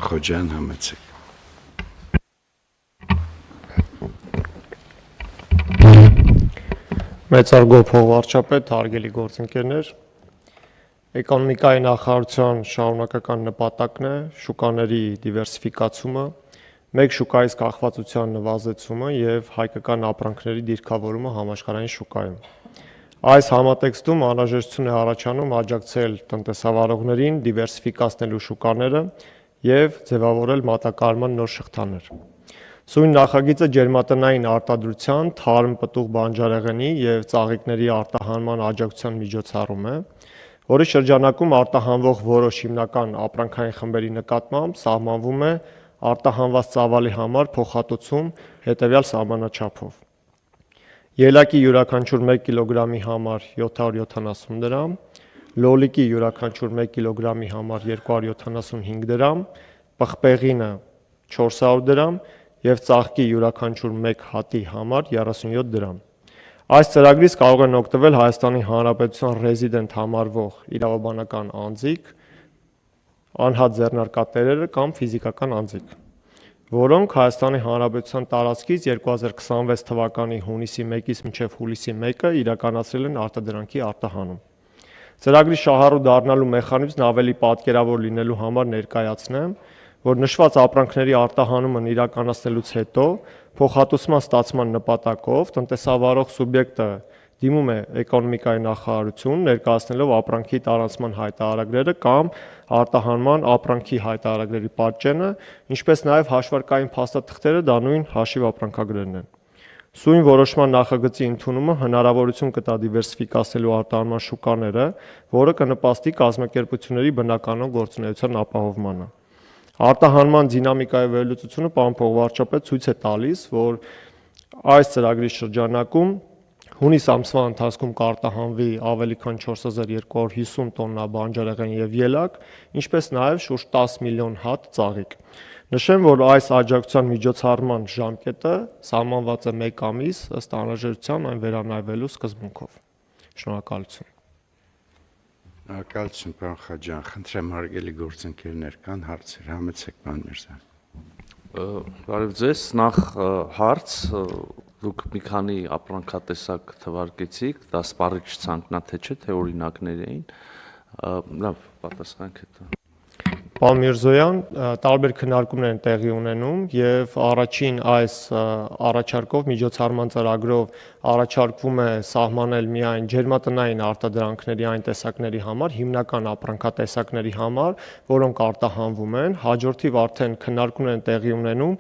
Խոջյան, համեցեք։ Մեծարգո փոխվարչապետ, հարգելի գործընկերներ, էկոնոմիկայի նախարարության շարունակական նպատակն է շուկաների դիվերսիֆիկացումը, մեկ շուկայից կախվածության նվազեցումը եւ հայկական ապրանքների դիրքավորումը համաշխարհային շուկայում։ Այս համատեքստում անհրաժեշտություն է առաջանում աջակցել տնտեսավարողներին դիվերսիֆիկացնելու շուկաները եւ ձևավորել մատակարարման նոր շղթաներ։ Սույն նախագիծը ջերմատնային արտադրության, թարմ պտուղ բանջարեղենի եւ ծաղիկների արտահանման աջակցության միջոցառում է, որի շրջանակում արտահանվող որոշ հիմնական ապրանքային խմբերի նկատմամբ սահմանվում է արտահանված ծավալի համար փոխհատուցում հետեւյալ սահմանաչափով. ելակի յուրաքանչյուր 1 կիլոգրամի համար 770 դրամ, լոլիկի յուրաքանչյուր 1 կիլոգրամի համար 275 դրամ, պղպեղինը 400 դրամ եւ ծաղկի յուրաքանչյուր 1 հատի համար 37 դրամ։ Այս ծրագրից կարող են օգտվել Հայաստանի Հանրապետության ռեզիդենտ համարվող իրավաբանական անձիկ, անհատ ձեռնարկատերերը կամ ֆիզիկական անձիկ, որոնք Հայաստանի Հանրապետության տարածքից 2026 թվականի հունիսի 1-ից մինչև հուլիսի 1-ը իրականացրել են արտադրանքի արտահանում։ Ծրագրի շահառու դառնալու մեխանիզմն ավելի պատկերավոր լինելու համար ներկայացնեմ, որ նշված ապրանքների արտահանումն իրականացնելուց հետո փոխհատուցման ստացման նպատակով տնտեսավարող սուբյեկտը դիմում է էկոնոմիկայի նախարարություն ներկայացնելով ապրանքի տարանցման հայտարարագրերը կամ արտահանման ապրանքի հայտարարագրերի պատճենը, ինչպես նաև հաշվարկային փաստաթղթերը դա նույն հաշիվ ապրանքագրերն են։ Սույն որոշման նախագծի ընդունումը հնարավորություն կտա դիվերսիֆիկացնելու արտահանման շուկաները, որը կնպաստի կազմակերպությունների բնականon գործունեության ապահովմանը։ Արտահանման դինամիկայի վերլուծությունը պարոն փոխվարչապետ ցույց է տալիս, որ այս ծրագրի շրջանակում հունիս ամսվա ընթացքում կարտահանվի ավելի քան 4250 տոննա բանջարեղեն եւ ելակ, ինչպես նաեւ շուրջ 10 միլիոն հատ ծաղիկ։ Նշեմ, որ այս աջակցության միջոցառման ժամկետը սահմանված է 1 ամիս ըստ անհրաժեշտության այն վերանայվելու սկզբունքով։ Շնորհակալություն։ Շնորհակալություն, պարոն Խոջյան, խնդրեմ հարգելի գործընկերներ, կան հարցեր, համեցեք, պարոն Միրզյան։ Բարև ձեզ, նախ հարց, դուք մի քանի ապրանքատեսակ թվարկեցիք, դա սպառիչ ցանկնաթե չէ, թե օրինակներ էին։ Լավ, պատասխանք հետո։ Պարոն Միրզոյան, տարբեր քննարկումներ են տեղի ունենում եւ առաջին այս առաջարկով միջոցառման ծրագրով առաջարկվում է սահմանել միայն ջերմատնային արտադրանքների այն տեսակների համար, հիմնական ապրանքատեսակների համար, որոնք արտահանվում են, հաջորդիվ արդեն քննարկումներ են տեղի ունենում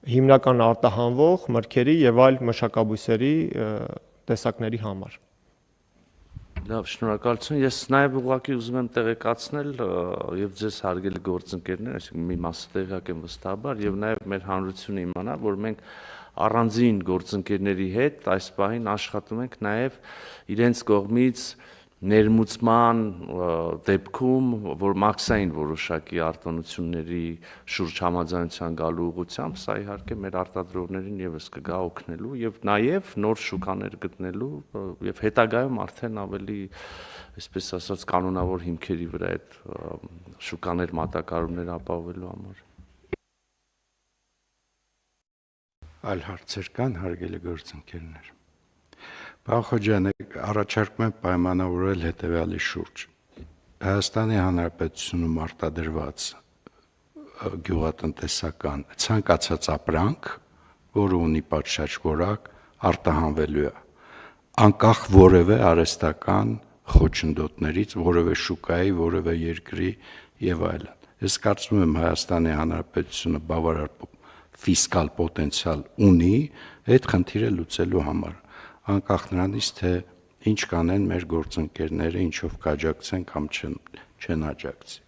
հիմնական արտահանվող մրգերի եւ այլ մշակաբույսերի տեսակների համար։ Լավ, շնորհակալություն։ Ես նաև ուղղակի ուզում եմ տեղեկացնել եւ ձեզ հարգելի գործընկերներ, այսինքն մի մասը տեղյակ եմ վստահաբար եւ նաև մեր հանրությունը իմանա, որ մենք առանձին գործընկերների հետ այս պահին աշխատում ենք նաև իրենց կողմից ներմուծման դեպքում, որ մաքսային որոշակի արտոնությունների շուրջ համաձայնության գալու ուղղությամբ, սա իհարկե մեր արտադրողներին եւս կգա օգնելու եւ նաեւ նոր շուկաներ գտնելու եւ հետագայում արդեն ավելի, այսպես ասած, կանոնավոր հիմքերի վրա այդ շուկաներ մատակարարումները ապահովելու համար։ Այլ հարցեր կան, հարգելի գործընկերներ։ Պարոն Խոջյան, առաջարկում եմ պայմանավորել հետևյալի շուրջ։ Հայաստանի Հանրապետությունում արտադրված գյուղատնտեսական ցանկացած ապրանք, որը ունի պատշաճ որակ, արտահանվելու է, անկախ որևէ արհեստական խոչընդոտներից, որևէ շուկայի, որևէ երկրի եւ այլն։ Ես կարծում եմ Հայաստանի Հանրապետությունը բավարար ֆիսկալ պոտենցիալ ունի այդ խնդիրը լուծելու համար, անկախ նրանից, թե ինչ կանեն մեր գործընկերները, ինչով կաջակցեն կամ չեն աջակցի։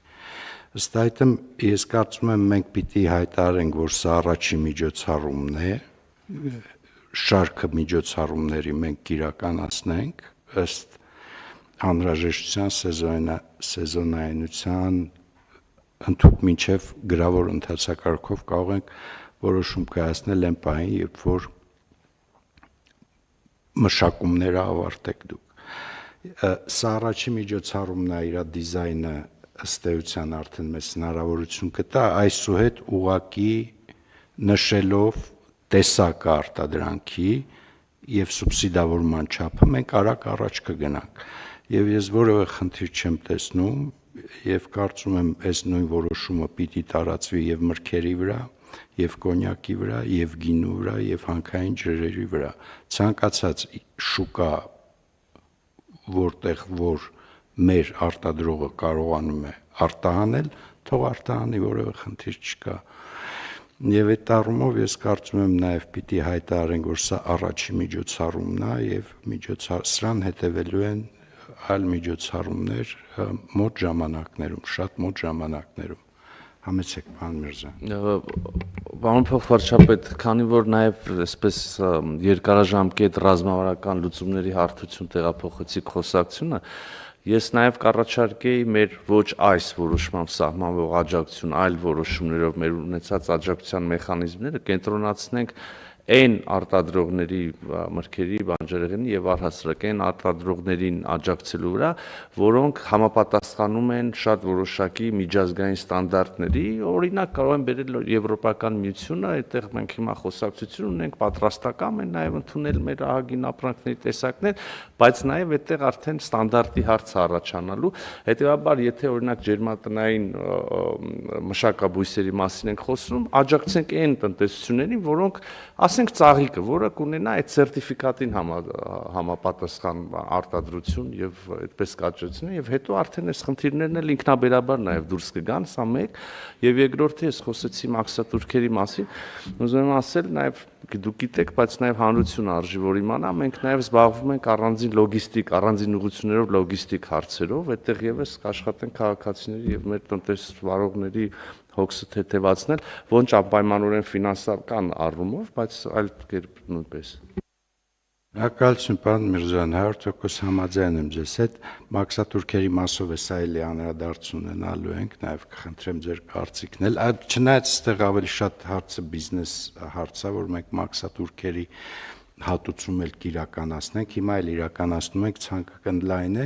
Ըստ այդմ ես կարծում եմ մենք պիտի հայտարարենք, որ սա առաջին միջոցառումն է, շարքը միջոցառումների մենք կիրականացնենք ըստ անհրաժեշտության սեզոնայնության ընդհանուր մինչև գրավոր ընթացակարգով կարող ենք որոշում կայացնել այն պահին, երբ որ մշակումները ավարտեք դուք։ Սա առաջին միջոցառումն է, իր դիզայնը ըստ էության արդեն մեզ հնարավորություն կտա այսուհետ ուղակի նշելով տեսակը արտադրանքի եւ սուբսիդավորման չափը մենք արագ առաջ կգնանք եւ ես որևէ խնդիր չեմ տեսնում եւ կարծում եմ այս նույն որոշումը պիտի տարածվի եւ մրգերի վրա եւ կոնյակի վրա եւ գինու վրա եւ հանքային ջրերի վրա ցանկացած շուկա որտեղ որ մեր արտադրողը կարողանում է արտահանել թող արտահանի որևէ խնդիր չկա եւ այդ առումով ես կարծում եմ նաեւ պիտի հայտարարենք որ սա առաջի միջոցառումն է եւ սրան հետեւելու են այլ միջոցառումներ մոտ ժամանակներում շատ մոտ ժամանակներում համեցեք պարոն Միրզյան Պարոն փոխվարչապետ, քանի որ նաև այսպես երկարաժամկետ ռազմավարական լուծումների հարթություն տեղափոխեցիք խոսակցությունը, ես նաև կառաջարկեի մեր ոչ այս որոշմամբ սահմանվող աջակցություն, այլ որոշումներով մեր ունեցած աջակցության մեխանիզմները կենտրոնացնենք այն արտադրողների մրգերի, բանջարեղենի եւ առհասարակ այն արտադրողներին աջակցելու վրա, որոնք համապատասխանում են շատ որոշակի միջազգային ստանդարտների, օրինակ կարող են բերել Եվրոպական միությունը, այդտեղ մենք հիմա խոսակցություն ունենք, պատրաստական են նաեւ ընդունել մեր ահագին ապրանքների տեսակներ, բայց նաեւ այդտեղ արդեն ստանդարտի հարց առաջանալու, հետեւաբար եթե օրինակ ջերմատնային մշակաբույսերի մասին ենք խոսում, աջակցենք այն տնտեսություններին, որոնք ասենք ծաղիկը, որը կունենա այդ սերտիֆիկատին համապատասխան արտադրություն եւ այդպես կաճեցնի եւ հետո արդեն այս խնդիրներն էլ ինքնաբերաբար նաեւ դուրս կգան, սա մեկ եւ երկրորդը ես խոսեցի մաքսատուրքերի մասին, ուզում եմ ասել նաեւ դուք գիտեք, բայց նաեւ հանրությունը արժի որ իմանա, մենք նաեւ զբաղվում ենք առանձին լոգիստիկ, առանձին ուղղություններով լոգիստիկ հարցերով, այդտեղ եւս կաշխատենք քաղաքացիների եւ մեր տնտեսվարողների հոգսը թեթևացնել, ոչ անպայմանորեն ֆինանսական առումով, բայց այլ կերպ նույնպես։ Շնորհակալություն պարոն Միրզյան, 100% համաձայն եմ ձեզ հետ, մաքսատուրքերի մասով է սա էլի անդրադարձ ունենալու ենք, նաև կխնդրեմ ձեր կարծիքն էլ, չնայած այստեղ ավելի շատ հարցը բիզնես հարց է, որ մենք մաքսատուրքերի հատուցում էլ կիրականացնենք, հիմա էլ իրականացնում ենք ցանկական լայնենք